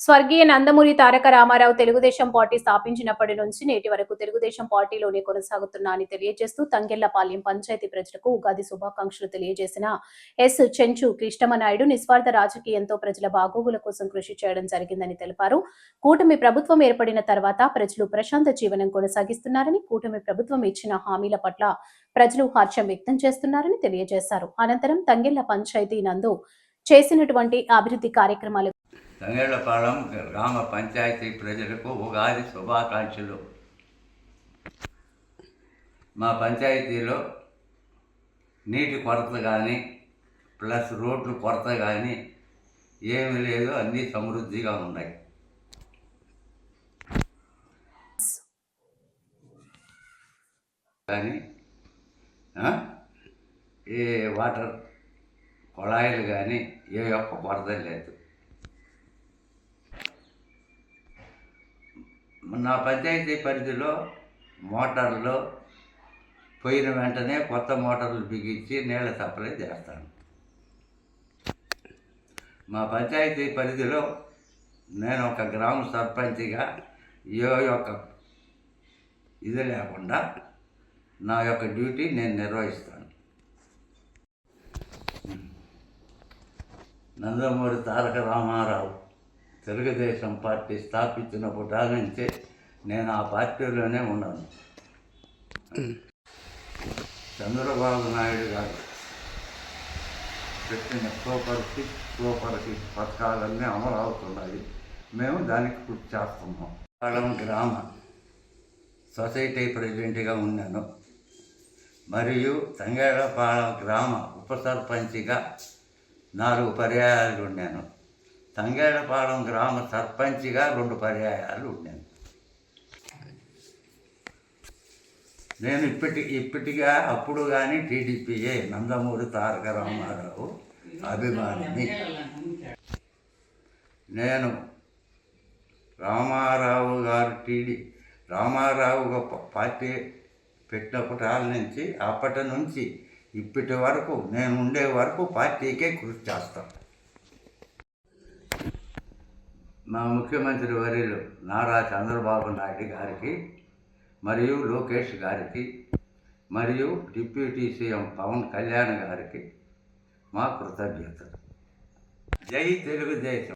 స్వర్గీయ నందమూరి తారక రామారావు తెలుగుదేశం పార్టీ స్థాపించినప్పటి నుంచి నేటి వరకు తెలుగుదేశం పార్టీలోనే కొనసాగుతున్నా అని తెలియజేస్తూ తంగెళ్లపాలెం పంచాయతీ ప్రజలకు ఉగాది శుభాకాంక్షలు తెలియజేసిన ఎస్ చెంచు కృష్ణమనాయుడు నిస్వార్థ రాజకీయంతో ప్రజల బాగోగుల కోసం కృషి చేయడం జరిగిందని తెలిపారు. కూటమి ప్రభుత్వం ఏర్పడిన తర్వాత ప్రజలు ప్రశాంత జీవనం కొనసాగిస్తున్నారని, కూటమి ప్రభుత్వం ఇచ్చిన హామీల పట్ల ప్రజలు హర్షం వ్యక్తం చేస్తున్నారని తెలియజేశారు. అనంతరం తంగెళ్ల పంచాయతీ నందు చేసినటువంటి అభివృద్ధి కార్యక్రమాలు తంగెళ్లపాలెం గ్రామ పంచాయతీ ప్రజలకు ఉగాది శుభాకాంక్షలు. మా పంచాయతీలో నీటి కొరత కానీ ప్లస్ రోడ్లు కొరత కానీ ఏమీ లేదు, అన్నీ సమృద్ధిగా ఉన్నాయి. కానీ ఏ వాటర్ కుళాయిలు కానీ ఏ యొక్క కొరత లేదు. నా పంచాయతీ పరిధిలో మోటార్లు పోయిన వెంటనే కొత్త మోటార్లు బిగించి నీళ్ళ సప్లై చేస్తాను. మా పంచాయతీ పరిధిలో నేను ఒక గ్రామ సర్పంచ్గా ఏ యొక్క ఇది లేకుండా నా యొక్క డ్యూటీ నేను నిర్వహిస్తాను. నందమూరి తారక రామారావు తెలుగుదేశం పార్టీ స్థాపించినప్పటి నుంచే నేను ఆ పార్టీలోనే ఉన్నాను. చంద్రబాబు నాయుడు గారు పెట్టిన సూపర్ సిక్స్ పథకాలన్నీ అమలు అవుతున్నాయి. మేము దానికి కృషి చేస్తున్నాం. పాలెం గ్రామ సొసైటీ ప్రెసిడెంట్గా ఉన్నాను మరియు తంగెళ్లపాలెం గ్రామ ఉప సర్పంచ్గా 4 పర్యాయాలు ఉన్నాను. తంగెళ్లపాలెం గ్రామ సర్పంచ్గా 2 పర్యాయాలు ఉన్నాను. నేను ఇప్పటిగా అప్పుడు కానీ టీడీపీయే, నందమూరి తారక రామారావు అభిమానిని. నేను రామారావు పార్టీ పెట్టినప్పటి నుంచి అప్పటి నుంచి ఇప్పటి వరకు నేను ఉండే వరకు పార్టీకే కృషి చేస్తాను. మా ముఖ్యమంత్రి వర్యులు నారా చంద్రబాబు నాయుడు గారికి మరియు లోకేష్ గారికి మరియు డిప్యూటీ సీఎం పవన్ కళ్యాణ్ గారికి మా కృతజ్ఞతలు. జై తెలుగుదేశం.